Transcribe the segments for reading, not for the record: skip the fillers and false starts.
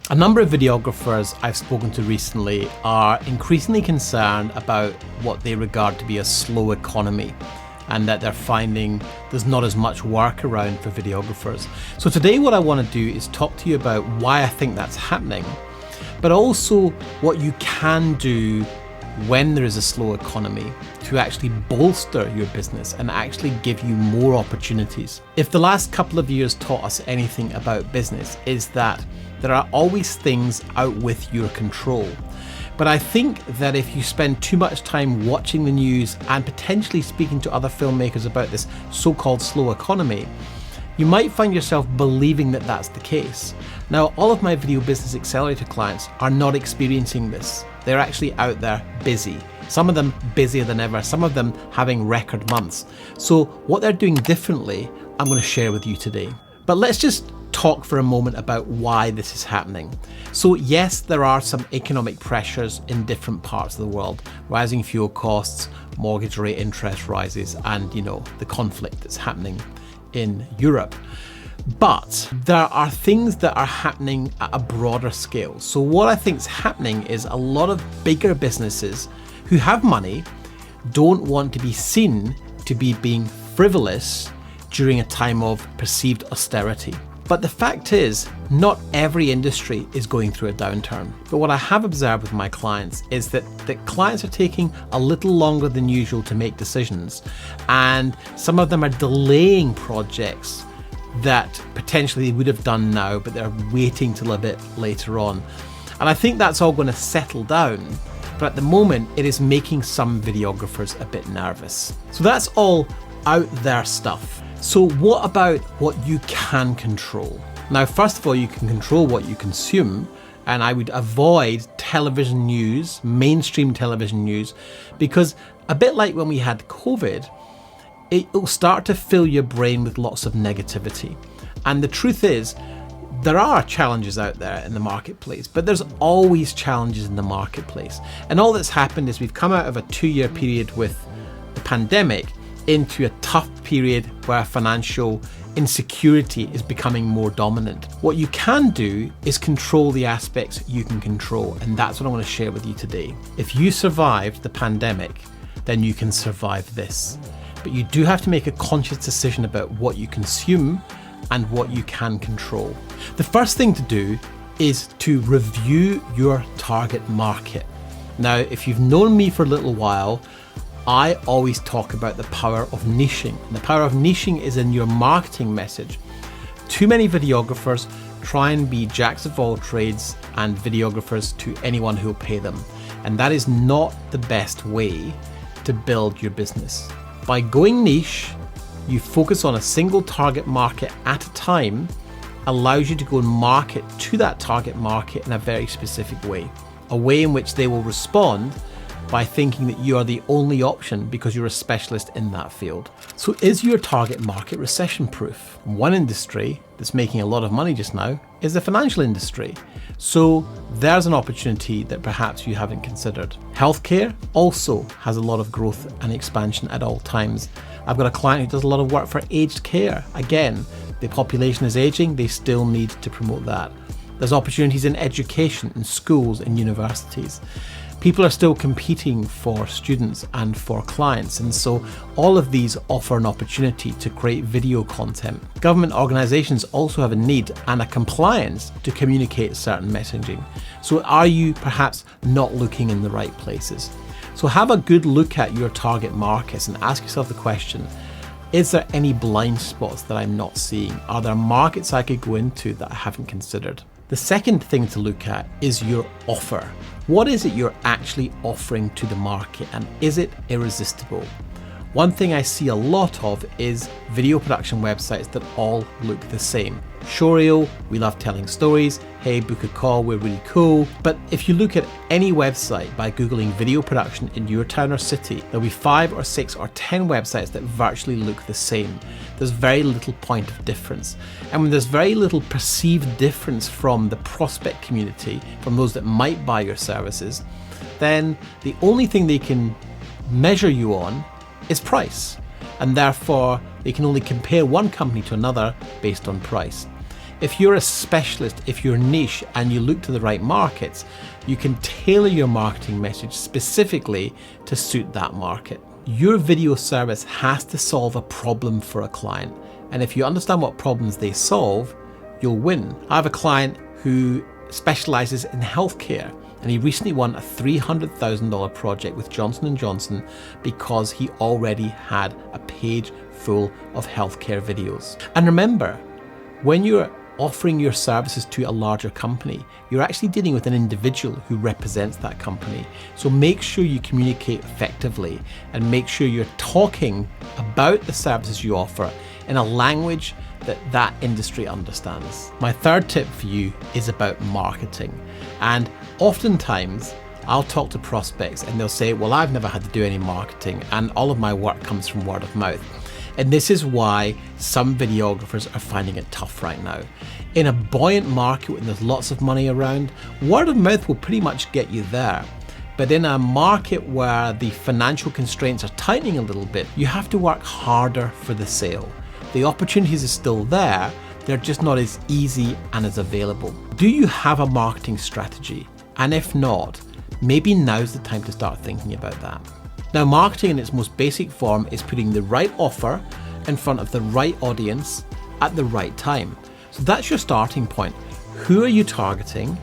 A number of videographers I've spoken to recently are increasingly concerned about what they regard to be a slow economy, and that they're finding there's not as much work around for videographers. So today what I want to do is talk to you about why I think that's happening, but also what you can do when there is a slow economy to actually bolster your business and actually give you more opportunities. If the last couple of years taught us anything about business, is that there are always things out with your control. But I think that if you spend too much time watching the news and potentially speaking to other filmmakers about this so-called slow economy, you might find yourself believing that that's the case. Now, all of my Video Business Accelerator clients are not experiencing this. They're actually out there busy. Some of them busier than ever, some of them having record months. So what they're doing differently, I'm going to share with you today. But let's just talk for a moment about why this is happening. So yes, there are some economic pressures in different parts of the world. Rising fuel costs, mortgage rate interest rises, and the conflict that's happening in Europe. But there are things that are happening at a broader scale. So what I think is happening is a lot of bigger businesses who have money don't want to be seen to be being frivolous during a time of perceived austerity. But the fact is, not every industry is going through a downturn. But what I have observed with my clients is that the clients are taking a little longer than usual to make decisions, and some of them are delaying projects that potentially they would have done now, but they're waiting till a bit later on. And I think that's all going to settle down, but at the moment it is making some videographers a bit nervous. So that's all out there stuff. So what about what you can control? Now, first of all, you can control what you consume, and I would avoid television news, mainstream television news, because a bit like when we had COVID, it will start to fill your brain with lots of negativity. And the truth is, there are challenges out there in the marketplace, but there's always challenges in the marketplace. And all that's happened is we've come out of a 2-year period with the pandemic into a tough period where financial insecurity is becoming more dominant. What you can do is control the aspects you can control, and that's what I want to share with you today. If you survived the pandemic, then you can survive this. But you do have to make a conscious decision about what you consume and what you can control. The first thing to do is to review your target market. Now, if you've known me for a little while, I always talk about the power of niching. And the power of niching is in your marketing message. Too many videographers try and be jacks of all trades and videographers to anyone who'll pay them. And that is not the best way to build your business. By going niche, you focus on a single target market at a time, allows you to go and market to that target market in a very specific way. A way in which they will respond by thinking that you are the only option because you're a specialist in that field. So is your target market recession proof? One industry that's making a lot of money just now is the financial industry. So there's an opportunity that perhaps you haven't considered. Healthcare also has a lot of growth and expansion at all times. I've got a client who does a lot of work for aged care. Again, the population is aging, they still need to promote that. There's opportunities in education, in schools, in universities. People are still competing for students and for clients, and so all of these offer an opportunity to create video content. Government organisations also have a need and a compliance to communicate certain messaging. So are you perhaps not looking in the right places? So have a good look at your target markets and ask yourself the question, is there any blind spots that I'm not seeing? Are there markets I could go into that I haven't considered? The second thing to look at is your offer. What is it you're actually offering to the market, and is it irresistible? One thing I see a lot of is video production websites that all look the same. Showreel, we love telling stories. Hey, book a call, we're really cool. But if you look at any website by Googling video production in your town or city, there'll be 5 or 6 or 10 websites that virtually look the same. There's very little point of difference. And when there's very little perceived difference from the prospect community, from those that might buy your services, then the only thing they can measure you on is price. And therefore, they can only compare one company to another based on price. If you're a specialist, if you're niche and you look to the right markets, you can tailor your marketing message specifically to suit that market. Your video service has to solve a problem for a client. And if you understand what problems they solve, you'll win. I have a client who specializes in healthcare, and he recently won a $300,000 project with Johnson & Johnson because he already had a page full of healthcare videos. And remember, when you're offering your services to a larger company, you're actually dealing with an individual who represents that company. So make sure you communicate effectively and make sure you're talking about the services you offer in a language that industry understands. My third tip for you is about marketing. And oftentimes I'll talk to prospects and they'll say, well, I've never had to do any marketing and all of my work comes from word of mouth. And this is why some videographers are finding it tough right now. In a buoyant market when there's lots of money around, word of mouth will pretty much get you there. But in a market where the financial constraints are tightening a little bit, you have to work harder for the sale. The opportunities are still there, they're just not as easy and as available. Do you have a marketing strategy? And if not, maybe now's the time to start thinking about that. Now, marketing in its most basic form is putting the right offer in front of the right audience at the right time. So that's your starting point. Who are you targeting?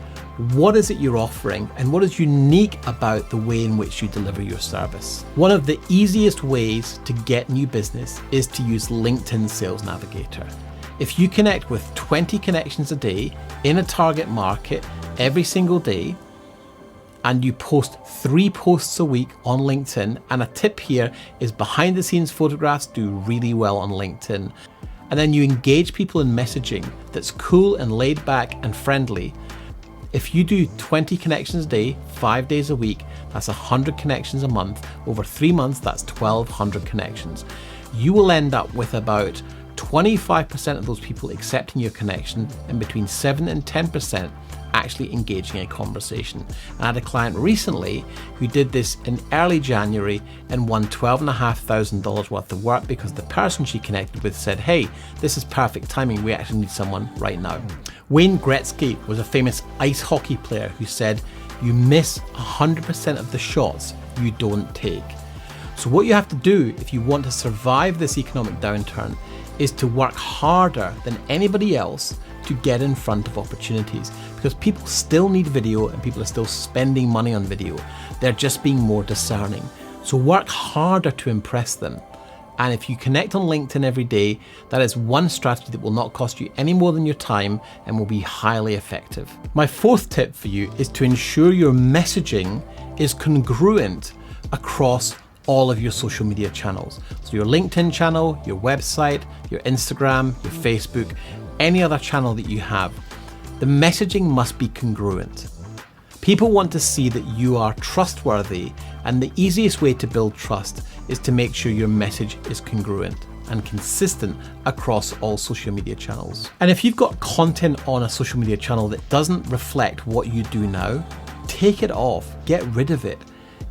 What is it you're offering? And what is unique about the way in which you deliver your service? One of the easiest ways to get new business is to use LinkedIn Sales Navigator. If you connect with 20 connections a day in a target market every single day, and you post 3 posts a week on LinkedIn, and a tip here is behind the scenes photographs do really well on LinkedIn, and then you engage people in messaging that's cool and laid back and friendly. If you do 20 connections a day, 5 days a week, that's 100 connections a month. Over 3 months, that's 1,200 connections. You will end up with about 25% of those people accepting your connection and between 7 and 10% actually engaging a conversation. I had a client recently who did this in early January and won $12,500 worth of work because the person she connected with said, hey, this is perfect timing, we actually need someone right now. Wayne Gretzky was a famous ice hockey player who said, you miss 100% of the shots you don't take. So what you have to do if you want to survive this economic downturn is to work harder than anybody else to get in front of opportunities, because people still need video and people are still spending money on video. They're just being more discerning. So work harder to impress them. And if you connect on LinkedIn every day, that is one strategy that will not cost you any more than your time and will be highly effective. My fourth tip for you is to ensure your messaging is congruent across all of your social media channels. So your LinkedIn channel, your website, your Instagram, your Facebook, any other channel that you have. The messaging must be congruent. People want to see that you are trustworthy, and the easiest way to build trust is to make sure your message is congruent and consistent across all social media channels. And if you've got content on a social media channel that doesn't reflect what you do now, take it off, get rid of it.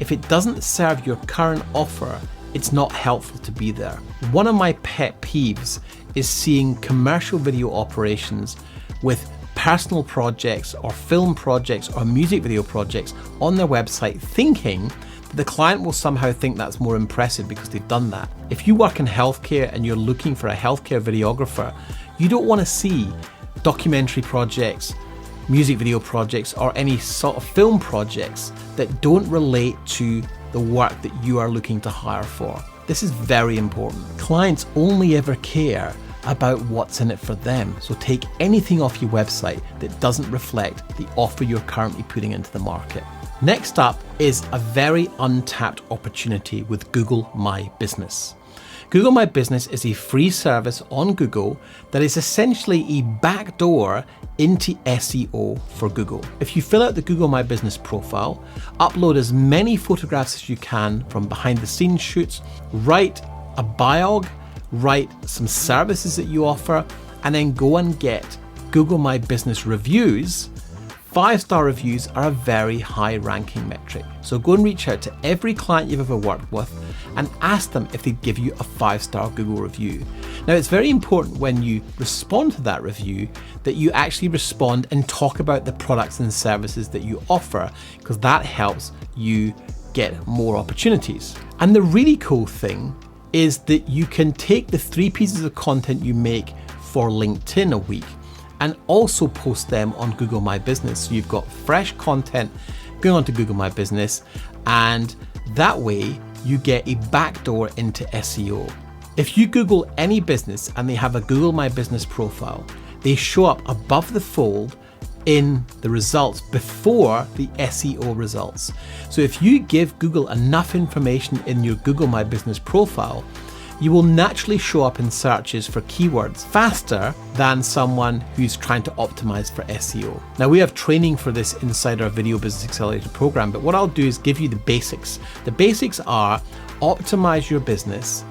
If it doesn't serve your current offer, it's not helpful to be there. One of my pet peeves is seeing commercial video operations with personal projects or film projects or music video projects on their website, thinking that the client will somehow think that's more impressive because they've done that. If you work in healthcare and you're looking for a healthcare videographer, you don't want to see documentary projects, music video projects, or any sort of film projects that don't relate to the work that you are looking to hire for. This is very important. Clients only ever care about what's in it for them. So take anything off your website that doesn't reflect the offer you're currently putting into the market. Next up is a very untapped opportunity with Google My Business. Google My Business is a free service on Google that is essentially a backdoor into SEO for Google. If you fill out the Google My Business profile, upload as many photographs as you can from behind the scenes shoots, write a biog, write some services that you offer, and then go and get Google My Business reviews 5-star reviews are a very high ranking metric. So go and reach out to every client you've ever worked with and ask them if they'd give you a 5-star Google review. Now, it's very important when you respond to that review that you actually respond and talk about the products and services that you offer, because that helps you get more opportunities. And the really cool thing is that you can take the 3 pieces of content you make for LinkedIn a week and also post them on Google My Business. So you've got fresh content going on to Google My Business, and that way you get a backdoor into SEO. If you Google any business and they have a Google My Business profile, they show up above the fold in the results before the SEO results. So if you give Google enough information in your Google My Business profile, you will naturally show up in searches for keywords faster than someone who's trying to optimize for SEO. Now, we have training for this inside our Video Business Accelerator program, but what I'll do is give you the basics. The basics are optimize your business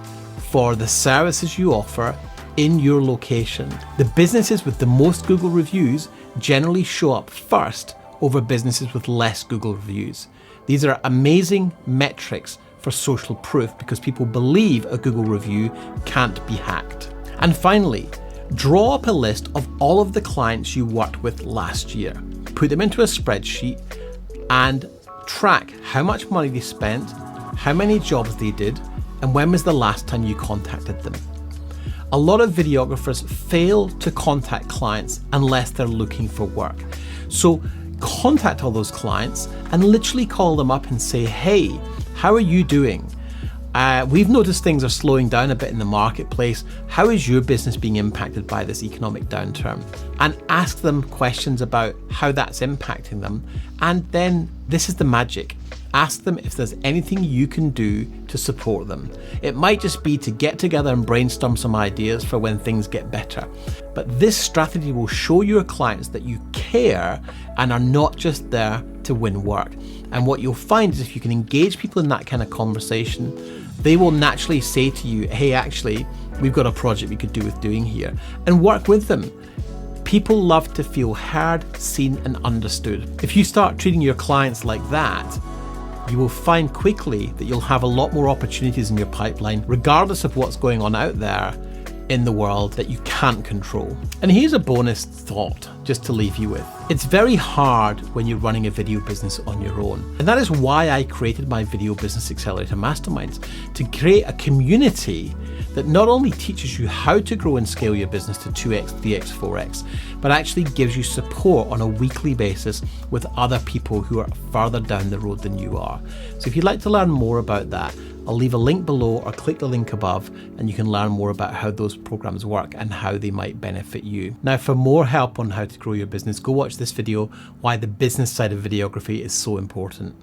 for the services you offer in your location. The businesses with the most Google reviews generally show up first over businesses with less Google reviews. These are amazing metrics for social proof because people believe a Google review can't be hacked. And finally, draw up a list of all of the clients you worked with last year. Put them into a spreadsheet and track how much money they spent, how many jobs they did, and when was the last time you contacted them. A lot of videographers fail to contact clients unless they're looking for work. So contact all those clients and literally call them up and say, hey, how are you doing? We've noticed things are slowing down a bit in the marketplace. How is your business being impacted by this economic downturn? And ask them questions about how that's impacting them. And then this is the magic. Ask them if there's anything you can do to support them. It might just be to get together and brainstorm some ideas for when things get better. But this strategy will show your clients that you care and are not just there to win work. And what you'll find is if you can engage people in that kind of conversation, they will naturally say to you, hey, actually, we've got a project we could do with doing here, and work with them. People love to feel heard, seen, and understood. If you start treating your clients like that, you will find quickly that you'll have a lot more opportunities in your pipeline, regardless of what's going on out there in the world that you can't control. And here's a bonus thought just to leave you with. It's very hard when you're running a video business on your own. And that is why I created my Video Business Accelerator Masterminds, to create a community that not only teaches you how to grow and scale your business to 2x, 3x, 4x, but actually gives you support on a weekly basis with other people who are further down the road than you are. So if you'd like to learn more about that, I'll leave a link below or click the link above and you can learn more about how those programs work and how they might benefit you. Now, for more help on how to grow your business, go watch this video, why the business side of videography is so important.